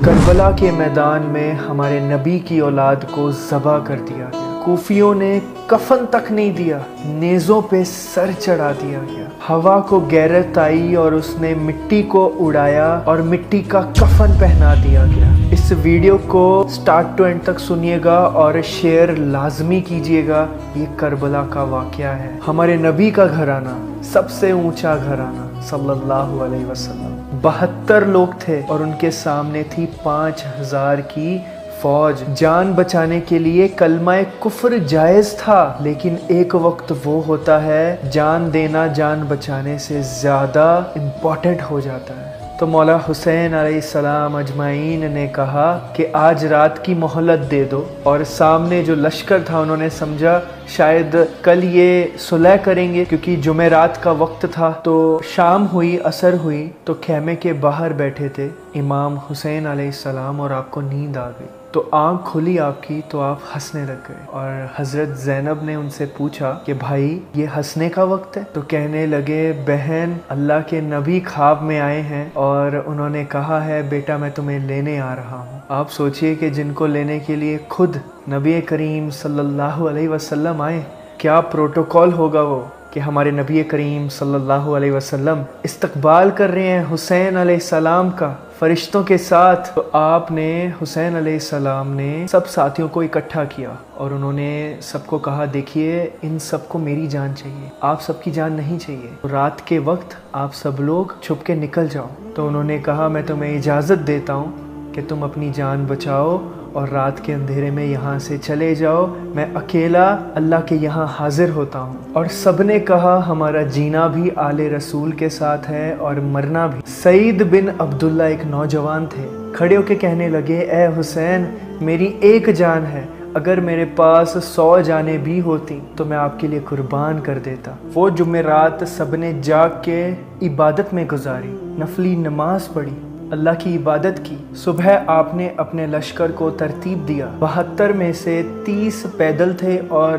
کربلا کے میدان میں ہمارے نبی کی اولاد کو ذبح کر دیا گیا۔ کوفیوں نے کفن تک نہیں دیا، نیزوں پہ سر چڑھا دیا گیا۔ ہوا کو غیرت آئی اور اس نے مٹی کو اڑایا اور مٹی کا کفن پہنا دیا گیا۔ اس ویڈیو کو سٹارٹ ٹو اینڈ تک سنیے گا اور شیئر لازمی کیجیے گا۔ یہ کربلا کا واقعہ ہے۔ ہمارے نبی کا گھرانہ سب سے اونچا گھرانہ صلی اللہ علیہ وسلم، 72 لوگ تھے اور ان کے سامنے تھی 5000 کی فوج۔ جان بچانے کے لیے کلمہ کفر جائز تھا، لیکن ایک وقت وہ ہوتا ہے جان دینا جان بچانے سے زیادہ امپورٹنٹ ہو جاتا ہے۔ تو مولا حسین علیہ السلام اجمعین نے کہا کہ آج رات کی مہلت دے دو، اور سامنے جو لشکر تھا انہوں نے سمجھا شاید کل یہ صلح کریں گے، کیونکہ جمعرات کا وقت تھا۔ تو شام ہوئی، عصر ہوئی، تو خیمے کے باہر بیٹھے تھے امام حسین علیہ السلام اور آپ کو نیند آ گئی۔ تو آنکھ کھلی آپ کی تو آپ ہنسنے لگ گئے، اور حضرت زینب نے ان سے پوچھا کہ بھائی یہ ہنسنے کا وقت ہے؟ تو کہنے لگے بہن اللہ کے نبی خواب میں آئے ہیں اور انہوں نے کہا ہے بیٹا میں تمہیں لینے آ رہا ہوں۔ آپ سوچئے کہ جن کو لینے کے لیے خود نبی کریم صلی اللہ علیہ وسلم آئے، کیا پروٹوکول ہوگا وہ کہ ہمارے نبی کریم صلی اللہ علیہ وسلم استقبال کر رہے ہیں حسین علیہ السلام کا فرشتوں کے ساتھ۔ تو آپ نے حسین علیہ السلام نے سب ساتھیوں کو اکٹھا کیا اور انہوں نے سب کو کہا دیکھیے ان سب کو میری جان چاہیے، آپ سب کی جان نہیں چاہیے۔ رات کے وقت آپ سب لوگ چھپ کے نکل جاؤ۔ تو انہوں نے کہا میں تمہیں اجازت دیتا ہوں کہ تم اپنی جان بچاؤ اور رات کے اندھیرے میں یہاں سے چلے جاؤ، میں اکیلا اللہ کے یہاں حاضر ہوتا ہوں۔ اور سب نے کہا ہمارا جینا بھی آل رسول کے ساتھ ہے اور مرنا بھی۔ سعید بن عبداللہ ایک نوجوان تھے، کھڑے ہو کے کہنے لگے اے حسین میری ایک جان ہے، اگر میرے پاس 100 جانیں بھی ہوتی تو میں آپ کے لیے قربان کر دیتا۔ وہ جمعرات سب نے جاگ کے عبادت میں گزاری، نفلی نماز پڑھی، اللہ کی عبادت کی۔ صبح آپ نے اپنے لشکر کو ترتیب دیا، 72 میں سے 30 پیدل تھے اور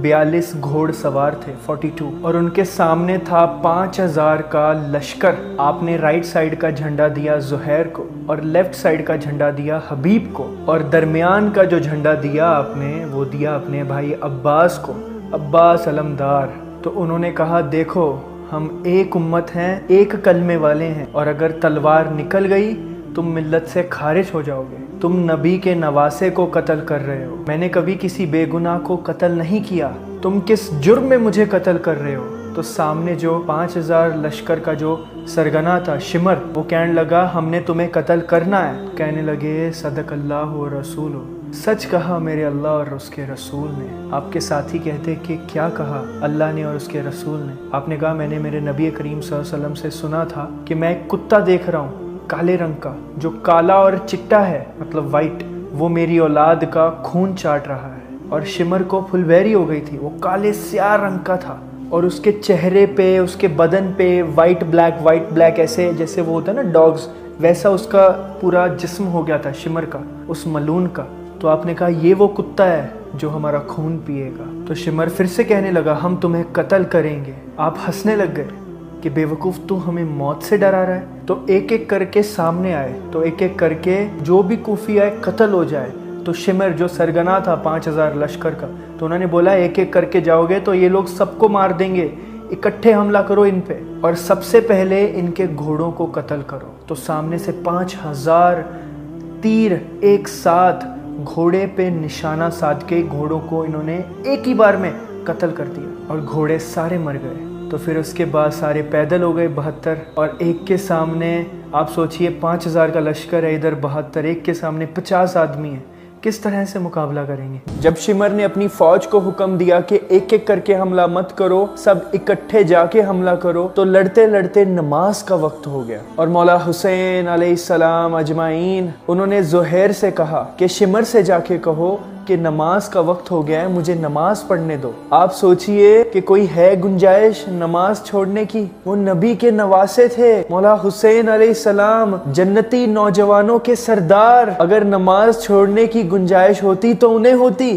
42 گھوڑ سوار تھے 42، اور ان کے سامنے تھا 5000 کا لشکر۔ آپ نے رائٹ سائیڈ کا جھنڈا دیا زہیر کو اور لیفٹ سائیڈ کا جھنڈا دیا حبیب کو، اور درمیان کا جو جھنڈا دیا آپ نے وہ دیا اپنے بھائی عباس کو، عباس علمدار۔ تو انہوں نے کہا دیکھو ہم ایک امت ہیں، ایک کلمے والے ہیں، اور اگر تلوار نکل گئی تم ملت سے خارج ہو جاؤ گے۔ تم نبی کے نواسے کو قتل کر رہے ہو، میں نے کبھی کسی بے گناہ کو قتل نہیں کیا، تم کس جرم میں مجھے قتل کر رہے ہو؟ تو سامنے جو 5000 لشکر کا جو سرگنا تھا شمر، وہ کہنے لگا ہم نے تمہیں قتل کرنا ہے۔ کہنے لگے صدق اللہ و رسول، سچ کہا میرے اللہ اور اس کے رسول نے۔ آپ کے ساتھی کہتے کہ کیا کہا اللہ نے اور اس کے رسول نے؟ آپ نے کہا میں نے میرے نبی کریم صلی اللہ علیہ وسلم سے سنا تھا کہ میں ایک کتا دیکھ رہا ہوں کالے رنگ کا، جو کالا اور چٹا ہے مطلب وائٹ، وہ میری اولاد کا خون چاٹ رہا ہے۔ اور شمر کو پھل بیری ہو گئی تھی، وہ کالے سیاہ رنگ کا تھا، اور اس کے چہرے پہ اس کے بدن پہ وائٹ بلیک ایسے جیسے وہ ہوتا ہے نا ڈاگز، ویسا اس کا پورا جسم ہو گیا تھا شمر کا، اس ملون کا۔ تو آپ نے کہا یہ وہ کتا ہے جو ہمارا خون پیے گا۔ تو شمر پھر سے کہنے لگا ہم تمہیں قتل کریں گے۔ آپ ہنسنے لگ گئے کہ بے وقوف تو ہمیں موت سے ڈرا رہا ہے۔ تو ایک ایک کر کے سامنے آئے، تو ایک ایک کر کے جو بھی کوفی آئے قتل ہو جائے۔ تو شمر جو سرگنا تھا 5000 لشکر کا، تو انہوں نے بولا ایک ایک کر کے جاؤ گے تو یہ لوگ سب کو مار دیں گے، اکٹھے حملہ کرو ان پہ، اور سب سے پہلے ان کے گھوڑوں کو قتل کرو۔ تو سامنے سے 5000 تیر ایک ساتھ گھوڑے پہ نشانہ سادھ کے گھوڑوں کو انہوں نے ایک ہی بار میں قتل کر دیا، اور گھوڑے سارے مر گئے۔ تو پھر اس کے بعد سارے پیدل ہو گئے 72، اور ایک کے سامنے آپ سوچئے 5000 کا لشکر ہے، ادھر 72، ایک کے سامنے 50 آدمی ہیں، کس طرح سے مقابلہ کریں گے؟ جب شمر نے اپنی فوج کو حکم دیا کہ ایک ایک کر کے حملہ مت کرو، سب اکٹھے جا کے حملہ کرو، تو لڑتے لڑتے نماز کا وقت ہو گیا، اور مولا حسین علیہ السلام اجمعین انہوں نے زہیر سے کہا کہ شمر سے جا کے کہو کہ نماز کا وقت ہو گیا ہے، مجھے نماز پڑھنے دو۔ آپ سوچئے کہ کوئی ہے گنجائش نماز چھوڑنے کی؟ وہ نبی کے نواسے تھے، مولا حسین علیہ السلام جنتی نوجوانوں کے سردار، اگر نماز چھوڑنے کی گنجائش ہوتی تو انہیں ہوتی،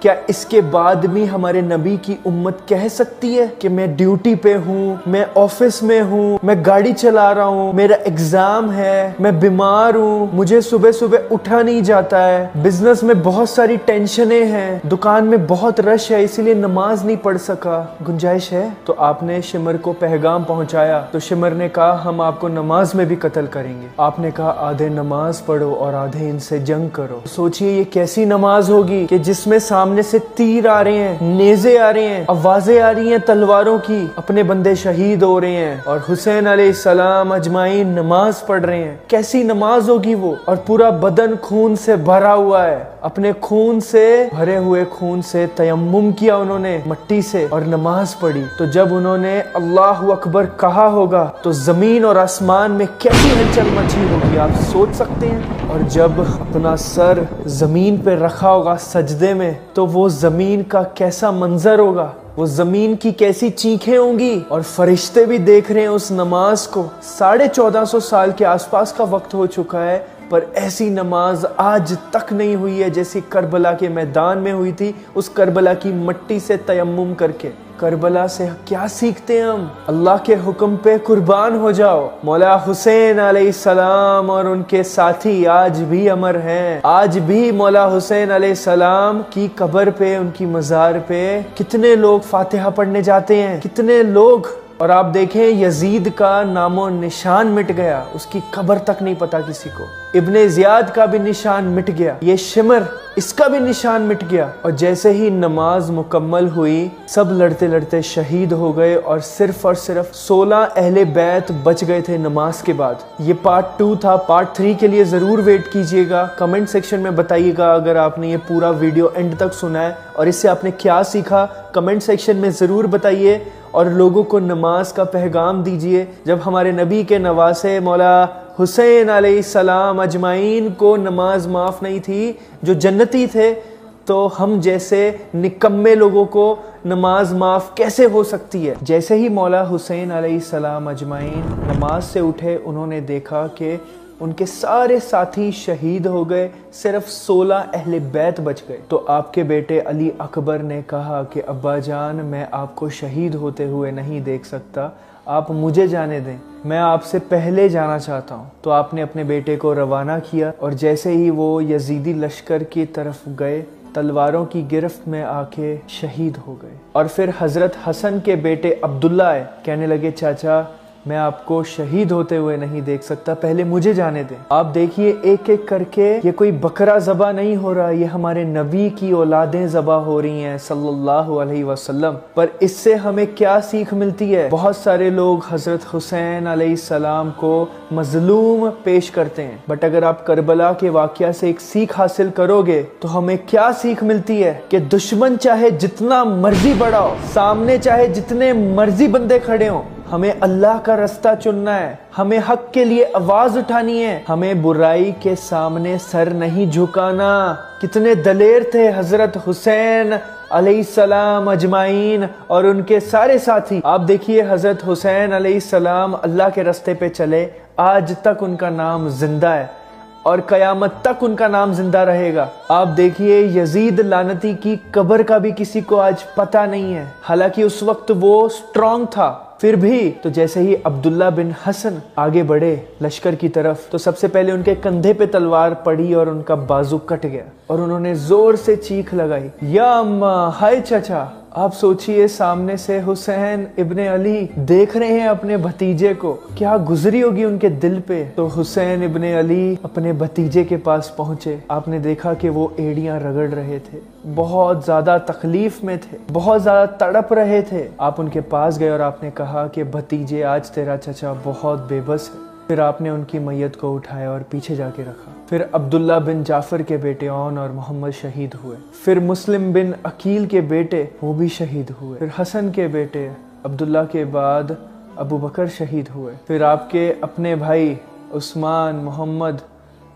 کیا اس کے بعد بھی ہمارے نبی کی امت کہہ سکتی ہے کہ میں ڈیوٹی پہ ہوں، میں آفس میں ہوں، میں گاڑی چلا رہا ہوں، میرا ایگزام ہے، میں بیمار ہوں، مجھے صبح صبح اٹھا نہیں جاتا ہے، بزنس میں بہت ساری ٹینشنیں ہیں، دکان میں بہت رش ہے، اسی لیے نماز نہیں پڑھ سکا، گنجائش ہے؟ تو آپ نے شمر کو پیغام پہنچایا تو شمر نے کہا ہم آپ کو نماز میں بھی قتل کریں گے۔ آپ نے کہا آدھے نماز پڑھو اور آدھے ان سے جنگ کرو۔ سوچئے یہ کیسی نماز ہوگی کہ جس میں سامنے سے تیر آ رہے ہیں، نیزے آ رہے ہیں، آوازیں آ رہی ہیں تلواروں کی، اپنے بندے شہید ہو رہے ہیں اور حسین علیہ السلام اجمعین نماز پڑھ رہے ہیں۔ کیسی نماز ہوگی وہ؟ اور پورا بدن خون سے بھرا ہوا ہے، اپنے خون سے بھرے ہوئے خون سے تیمم کیا انہوں نے مٹی سے اور نماز پڑھی۔ تو جب انہوں نے اللہ اکبر کہا ہوگا تو زمین اور آسمان میں کیسی ہلچل مچی ہوگی آپ سوچ سکتے ہیں۔ اور جب اپنا سر زمین پہ رکھا ہوگا سجدے میں تو وہ زمین کا کیسا منظر ہوگا، وہ زمین کی کیسی چیخیں ہوں گی، اور فرشتے بھی دیکھ رہے ہیں اس نماز کو۔ 1450 سال کے آس پاس کا وقت ہو چکا ہے پر ایسی نماز آج تک نہیں ہوئی ہے جیسی کربلا کے میدان میں ہوئی تھی، اس کربلا کی مٹی سے تیمم کر کے۔ کربلا سے کیا سیکھتے ہیں ہم؟ اللہ کے حکم پہ قربان ہو جاؤ۔ مولا حسین علیہ السلام اور ان کے ساتھی آج بھی امر ہیں۔ آج بھی مولا حسین علیہ السلام کی قبر پہ، ان کی مزار پہ کتنے لوگ فاتحہ پڑھنے جاتے ہیں، کتنے لوگ۔ اور آپ دیکھیں یزید کا نام و نشان مٹ گیا، اس کی قبر تک نہیں پتا کسی کو۔ ابن زیاد کا بھی نشان مٹ گیا، یہ شمر اس کا بھی نشان مٹ گیا۔ اور جیسے ہی نماز مکمل ہوئی سب لڑتے لڑتے شہید ہو گئے اور صرف 16 اہل بیت بچ گئے تھے نماز کے بعد۔ یہ پارٹ 2 تھا، پارٹ 3 کے لیے ضرور ویٹ کیجئے گا۔ کمنٹ سیکشن میں بتائیے گا اگر آپ نے یہ پورا ویڈیو اینڈ تک سنا ہے اور اس سے آپ نے کیا سیکھا، کمنٹ سیکشن میں ضرور بتائیے اور لوگوں کو نماز کا پیغام دیجئے۔ جب ہمارے نبی کے نواسے مولا حسین علیہ السلام اجمعین کو نماز معاف نہیں تھی جو جنتی تھے، تو ہم جیسے نکمے لوگوں کو نماز معاف کیسے ہو سکتی ہے؟ جیسے ہی مولا حسین علیہ السلام اجمعین نماز سے اٹھے انہوں نے دیکھا کہ ان کے سارے ساتھی شہید ہو گئے، صرف 16 اہل بیت بچ گئے۔ تو آپ کے بیٹے علی اکبر نے کہا کہ ابا جان میں آپ کو شہید ہوتے ہوئے نہیں دیکھ سکتا، آپ مجھے جانے دیں، میں آپ سے پہلے جانا چاہتا ہوں۔ تو آپ نے اپنے بیٹے کو روانہ کیا اور جیسے ہی وہ یزیدی لشکر کی طرف گئے تلواروں کی گرفت میں آ کے شہید ہو گئے۔ اور پھر حضرت حسن کے بیٹے عبداللہ آئے، کہنے لگے چاچا میں آپ کو شہید ہوتے ہوئے نہیں دیکھ سکتا، پہلے مجھے جانے دیں۔ آپ دیکھیے ایک ایک کر کے یہ کوئی بکرا ذبح نہیں ہو رہا، یہ ہمارے نبی کی اولادیں ذبح ہو رہی ہیں صلی اللہ علیہ وسلم۔ پر اس سے ہمیں کیا سیکھ ملتی ہے؟ بہت سارے لوگ حضرت حسین علیہ السلام کو مظلوم پیش کرتے ہیں، بٹ اگر آپ کربلا کے واقعہ سے ایک سیکھ حاصل کرو گے تو ہمیں کیا سیکھ ملتی ہے کہ دشمن چاہے جتنا مرضی بڑا ہو، سامنے چاہے جتنے مرضی بندے کھڑے ہوں، ہمیں اللہ کا رستہ چننا ہے، ہمیں حق کے لیے آواز اٹھانی ہے، ہمیں برائی کے سامنے سر نہیں جھکانا۔ کتنے دلیر تھے حضرت حسین علیہ السلام اجمعین اور ان کے سارے ساتھی۔ آپ دیکھیے حضرت حسین علیہ السلام اللہ کے رستے پہ چلے، آج تک ان کا نام زندہ ہے اور قیامت تک ان کا نام زندہ رہے گا۔ آپ دیکھیے یزید لعنتی کی قبر کا بھی کسی کو آج پتہ نہیں ہے، حالانکہ اس وقت وہ سٹرونگ تھا، پھر بھی تو جیسے ہی عبداللہ بن حسن آگے بڑھے لشکر کی طرف تو سب سے پہلے ان کے کندھے پہ تلوار پڑی اور ان کا بازو کٹ گیا اور انہوں نے زور سے چیخ لگائی، یا اماں، ہائے چچا۔ آپ سوچئے سامنے سے حسین ابن علی دیکھ رہے ہیں اپنے بھتیجے کو، کیا گزری ہوگی ان کے دل پہ۔ تو حسین ابن علی اپنے بھتیجے کے پاس پہنچے، آپ نے دیکھا کہ وہ ایڑیاں رگڑ رہے تھے، بہت زیادہ تکلیف میں تھے، بہت زیادہ تڑپ رہے تھے۔ آپ ان کے پاس گئے اور آپ نے کہا کہ بھتیجے آج تیرا چچا بہت بے بس ہے۔ پھر آپ نے ان کی میت کو اٹھایا اور پیچھے جا کے رکھا۔ پھر عبداللہ بن جعفر کے بیٹے اون اور محمد شہید ہوئے۔ پھر مسلم بن عقیل کے بیٹے وہ بھی شہید ہوئے۔ پھر حسن کے بیٹے عبداللہ کے بعد ابو بکر شہید ہوئے۔ پھر آپ کے اپنے بھائی عثمان، محمد،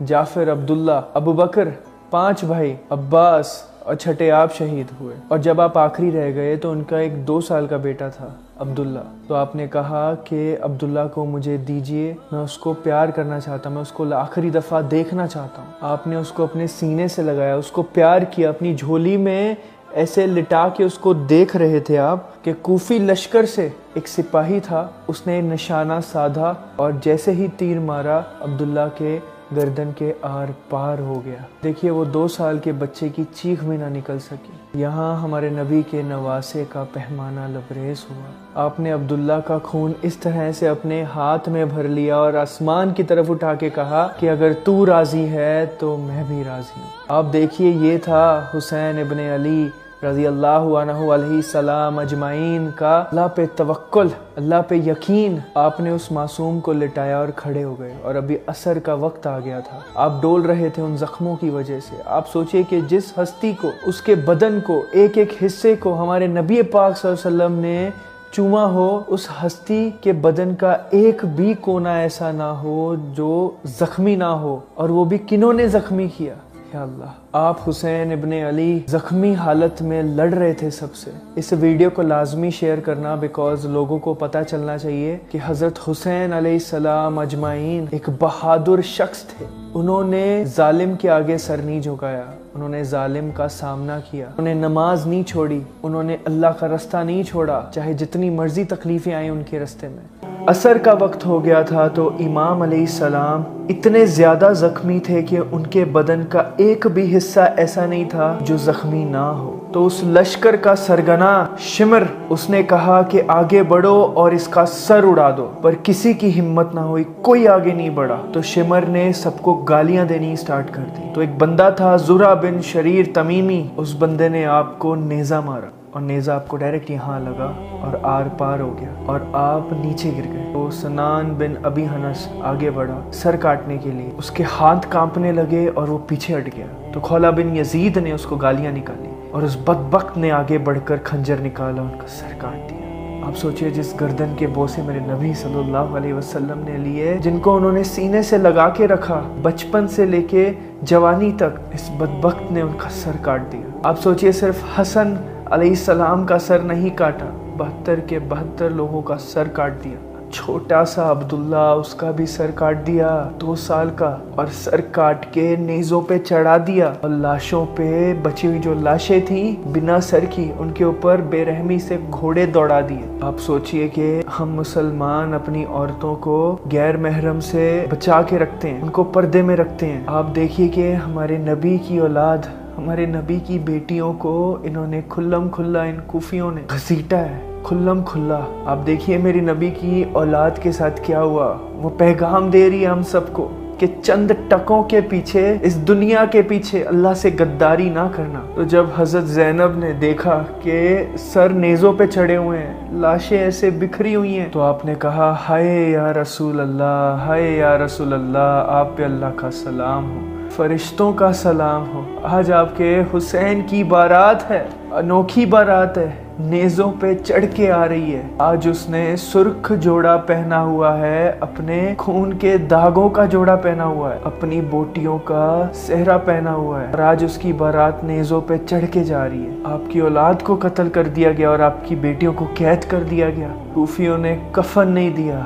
جعفر، عبداللہ، ابو بکر، 5 بھائی، عباس اور چھٹے آپ شہید ہوئے۔ اور جب آپ آخری رہ گئے تو ان کا ایک 2 سال کا بیٹا تھا عبداللہ۔ تو آپ نے کہا کہ عبداللہ کو مجھے دیجئے، میں اس کو پیار کرنا چاہتا ہوں، میں اس کو آخری دفعہ دیکھنا چاہتا ہوں۔ آپ نے اس کو اپنے سینے سے لگایا، اس کو پیار کیا، اپنی جھولی میں ایسے لٹا کے اس کو دیکھ رہے تھے آپ کہ کوفی لشکر سے ایک سپاہی تھا، اس نے نشانہ سادھا اور جیسے ہی تیر مارا عبداللہ کے گردن کے آر پار ہو گیا۔ دیکھیے وہ 2 سال کے بچے کی چیخ بھی نہ نکل سکی۔ یہاں ہمارے نبی کے نواسے کا پیمانہ لبریز ہوا۔ آپ نے عبداللہ کا خون اس طرح سے اپنے ہاتھ میں بھر لیا اور آسمان کی طرف اٹھا کے کہا کہ اگر تو راضی ہے تو میں بھی راضی ہوں۔ آپ دیکھیے یہ تھا حسین ابن علی رضی اللہ عنہ علیہ السلام اجمعین کا اللہ پہ توکل، اللہ پہ یقین۔ آپ نے اس معصوم کو لٹایا اور کھڑے ہو گئے، اور ابھی عصر کا وقت آ گیا تھا۔ آپ ڈول رہے تھے ان زخموں کی وجہ سے۔ آپ سوچئے کہ جس ہستی کو، اس کے بدن کو، ایک ایک حصے کو ہمارے نبی پاک صلی اللہ علیہ وسلم نے چوما ہو، اس ہستی کے بدن کا ایک بھی کونا ایسا نہ ہو جو زخمی نہ ہو، اور وہ بھی کنہوں نے زخمی کیا؟ یا اللہ، آپ حسین ابن علی زخمی حالت میں لڑ رہے تھے سب سے۔ اس ویڈیو کو لازمی شیئر کرنا، بیکاز لوگوں کو پتہ چلنا چاہیے کہ حضرت حسین علیہ السلام اجمعین ایک بہادر شخص تھے۔ انہوں نے ظالم کے آگے سر نہیں جھکایا، انہوں نے ظالم کا سامنا کیا، انہوں نے نماز نہیں چھوڑی، انہوں نے اللہ کا رستہ نہیں چھوڑا، چاہے جتنی مرضی تکلیفیں آئیں ان کے رستے میں۔ عصر کا وقت ہو گیا تھا تو امام علیہ السلام اتنے زیادہ زخمی تھے کہ ان کے بدن کا ایک بھی حصہ ایسا نہیں تھا جو زخمی نہ ہو۔ تو اس لشکر کا سرگنا شمر، اس نے کہا کہ آگے بڑھو اور اس کا سر اڑا دو، پر کسی کی ہمت نہ ہوئی، کوئی آگے نہیں بڑھا۔ تو شمر نے سب کو گالیاں دینی سٹارٹ کر دی۔ تو ایک بندہ تھا زرہ بن شریر تمیمی، اس بندے نے آپ کو نیزہ مارا، اور نیزہ آپ کو ڈائریکٹ یہاں لگا اور آر پار ہو گیا اور آپ نیچے گر گئے۔ تو سنان بن ابی حنس آگے بڑھا سر کاٹنے کے لیے، اس کے ہاتھ کانپنے لگے اور وہ پیچھے ہٹ گیا۔ تو خولا بن یزید نے اس کو گالیاں نکالی اور اس بدبخت نے آگے بڑھ کر خنجر نکالا، ان کا سر کاٹ دیا۔ آپ سوچئے جس گردن کے بوسے میرے نبی صلی اللہ علیہ وسلم نے لیے، جن کو انہوں نے سینے سے لگا کے رکھا بچپن سے لے کے جوانی تک، اس بدبخت نے ان کا سر کاٹ دیا۔ آپ سوچئے صرف حسن علیہ السلام کا سر نہیں کاٹا، 72 کے 72 لوگوں کا سر کاٹ دیا۔ چھوٹا سا عبداللہ، اس کا بھی سر کاٹ دیا، 2 سال کا، اور سر کاٹ کے نیزوں پہ چڑھا دیا، اور لاشوں پہ بچی ہوئی جو لاشیں تھیں بنا سر کی، ان کے اوپر بے رحمی سے گھوڑے دوڑا دیے۔ آپ سوچئے کہ ہم مسلمان اپنی عورتوں کو غیر محرم سے بچا کے رکھتے ہیں، ان کو پردے میں رکھتے ہیں۔ آپ دیکھیے کہ ہمارے نبی کی اولاد، ہمارے نبی کی بیٹیوں کو انہوں نے کھلم کھلا، ان کوفیوں نے گھسیٹا ہے، کھلم کھلا۔ آپ دیکھیے میری نبی کی اولاد کے ساتھ کیا ہوا۔ وہ پیغام دے رہی ہے ہم سب کو کہ چند ٹکوں کے پیچھے، اس دنیا کے پیچھے اللہ سے غداری نہ کرنا۔ تو جب حضرت زینب نے دیکھا کہ سر نیزوں پہ چڑھے ہوئے ہیں، لاشیں ایسے بکھری ہوئی ہیں، تو آپ نے کہا ہائے یا رسول اللہ، ہائے یا رسول اللہ، آپ پہ اللہ کا سلام ہو، فرشتوں کا سلام ہو۔ آج آپ کے حسین کی بارات ہے، انوکھی بارات ہے، نیزوں پہ چڑھ کے آ رہی ہے۔ آج اس نے سرخ جوڑا پہنا ہوا ہے، اپنے خون کے داغوں کا جوڑا پہنا ہوا ہے، اپنی بوٹیوں کا صحرا پہنا ہوا ہے، اور آج اس کی بارات نیزوں پہ چڑھ کے جا رہی ہے۔ آپ کی اولاد کو قتل کر دیا گیا اور آپ کی بیٹیوں کو قید کر دیا گیا۔ کوفیوں نے کفن نہیں دیا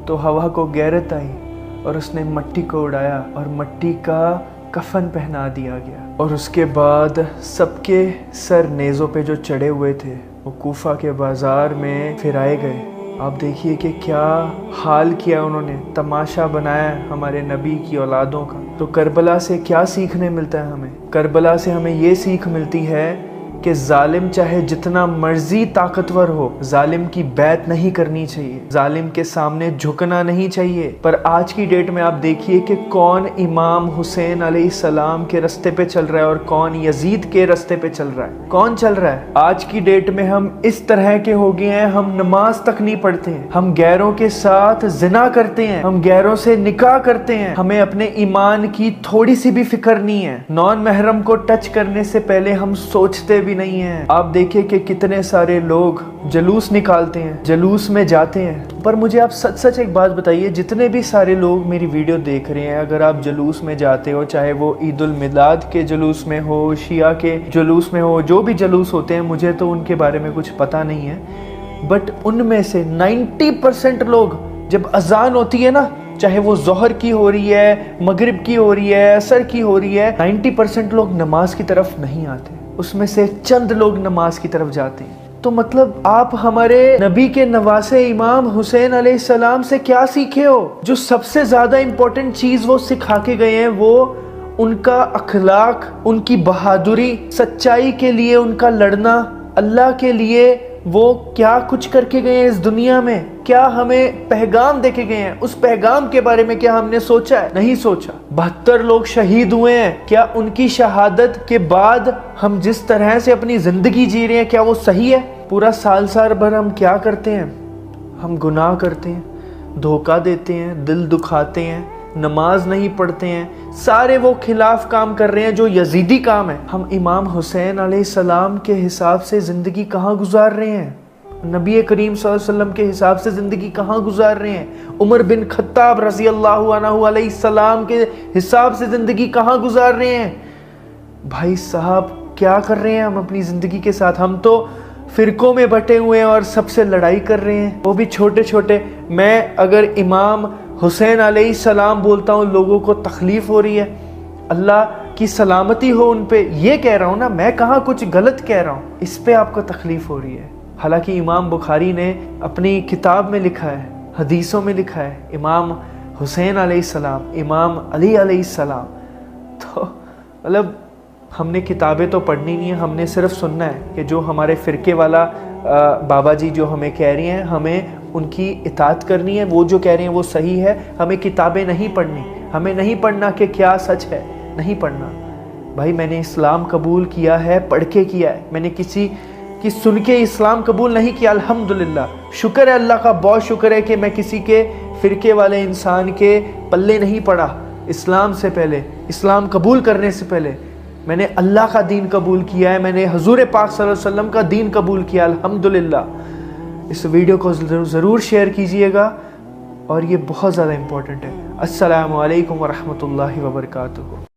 تو ہوا کو غیرت آئی اور اس نے مٹی کو اڑایا اور مٹی کا کفن پہنا دیا گیا، اور اس کے بعد سب کے سر نیزوں پہ جو چڑھے ہوئے تھے وہ کوفہ کے بازار میں پھرائے گئے۔ آپ دیکھیے کہ کیا حال کیا انہوں نے، تماشا بنایا ہمارے نبی کی اولادوں کا۔ تو کربلا سے کیا سیکھنے ملتا ہے ہمیں؟ کربلا سے ہمیں یہ سیکھ ملتی ہے کہ ظالم چاہے جتنا مرضی طاقتور ہو، ظالم کی بیعت نہیں کرنی چاہیے، ظالم کے سامنے جھکنا نہیں چاہیے۔ پر آج کی ڈیٹ میں آپ دیکھیے کہ کون امام حسین علیہ السلام کے رستے پہ چل رہا ہے اور کون یزید کے رستے پہ چل رہا ہے، کون چل رہا ہے؟ آج کی ڈیٹ میں ہم اس طرح کے ہو گئے ہیں، ہم نماز تک نہیں پڑھتے ہیں، ہم غیروں کے ساتھ زنا کرتے ہیں، ہم غیروں سے نکاح کرتے ہیں، ہمیں اپنے ایمان کی تھوڑی سی بھی فکر نہیں ہے، نان محرم کو ٹچ کرنے سے پہلے ہم سوچتے بھی نہیں ہیں۔ آپ دیکھیں کہ کتنے سارے لوگ جلوس نکالتے ہیں، جلوس میں جاتے ہیں، پر مجھے آپ سچ سچ ایک بات بتائیے، جتنے بھی سارے لوگ میری ویڈیو دیکھ رہے ہیں، اگر آپ جلوس میں جاتے ہو، چاہے وہ عید المیلاد کے جلوس میں ہو، شیعہ کے جلوس میں ہو، جو بھی جلوس ہوتے ہیں، مجھے تو ان کے بارے میں کچھ پتہ نہیں ہے، بٹ ان میں سے 90% لوگ جب اذان ہوتی ہے نا، چاہے وہ ظہر کی ہو رہی ہے، مغرب کی ہو رہی ہے، عصر کی ہو رہی ہے، 90% لوگ نماز کی طرف نہیں آتے، اس میں سے چند لوگ نماز کی طرف جاتے ہیں۔ تو مطلب آپ ہمارے نبی کے نواسے امام حسین علیہ السلام سے کیا سیکھے ہو؟ جو سب سے زیادہ امپورٹنٹ چیز وہ سکھا کے گئے ہیں وہ ان کا اخلاق، ان کی بہادری، سچائی کے لیے ان کا لڑنا، اللہ کے لیے وہ کیا کچھ کر کے گئے ہیں اس دنیا میں، کیا ہمیں پیغام دے کے گئے ہیں، اس پیغام کے بارے میں کیا ہم نے سوچا ہے؟ نہیں سوچا۔ 72 لوگ شہید ہوئے ہیں، کیا ان کی شہادت کے بعد ہم جس طرح سے اپنی زندگی جی رہے ہیں کیا وہ صحیح ہے؟ پورا سال بھر ہم کیا کرتے ہیں؟ ہم گناہ کرتے ہیں، دھوکہ دیتے ہیں، دل دکھاتے ہیں، نماز نہیں پڑھتے ہیں، سارے وہ خلاف کام کر رہے ہیں جو یزیدی کام ہے۔ ہم امام حسین علیہ السلام کے حساب سے زندگی کہاں گزار رہے ہیں؟ نبی کریم صلی اللہ علیہ وسلم کے حساب سے زندگی کہاں گزار رہے ہیں؟ عمر بن خطاب رضی اللہ عنہ علیہ السلام کے حساب سے زندگی کہاں گزار رہے ہیں؟ بھائی صاحب کیا کر رہے ہیں ہم اپنی زندگی کے ساتھ؟ ہم تو فرقوں میں بٹے ہوئے ہیں اور سب سے لڑائی کر رہے ہیں، وہ بھی چھوٹے چھوٹے۔ میں اگر امام حسین علیہ السلام بولتا ہوں لوگوں کو تکلیف ہو رہی ہے، اللہ کی سلامتی ہو ان پہ، یہ کہہ رہا ہوں نا، میں کہاں کچھ غلط کہہ رہا ہوں، اس پہ آپ کو تکلیف ہو رہی ہے۔ حالانکہ امام بخاری نے اپنی کتاب میں لکھا ہے، حدیثوں میں لکھا ہے، امام حسین علیہ السلام، امام علی علیہ السلام۔ تو مطلب ہم نے کتابیں تو پڑھنی نہیں ہیں، ہم نے صرف سننا ہے کہ جو ہمارے فرقے والا بابا جی جو ہمیں کہہ رہی ہیں ہمیں ان کی اطاعت کرنی ہے، وہ جو کہہ رہے ہیں وہ صحیح ہے، ہمیں کتابیں نہیں پڑھنی، ہمیں نہیں پڑھنا کہ کیا سچ ہے، نہیں پڑھنا۔ بھائی میں نے اسلام قبول کیا ہے، پڑھ کے کیا ہے، میں نے کسی کی سن کے اسلام قبول نہیں کیا، الحمدللہ، شکر ہے اللہ کا، بہت شکر ہے کہ میں کسی کے فرقے والے انسان کے پلے نہیں پڑا۔ اسلام سے پہلے، اسلام قبول کرنے سے پہلے میں نے اللہ کا دین قبول کیا ہے، میں نے حضور پاک صلی اللہ علیہ وسلم کا دین قبول کیا، الحمدللہ۔ اس ویڈیو کو ضرور شیئر کیجئے گا اور یہ بہت زیادہ امپورٹنٹ ہے۔ السلام علیکم ورحمۃ اللہ وبرکاتہ۔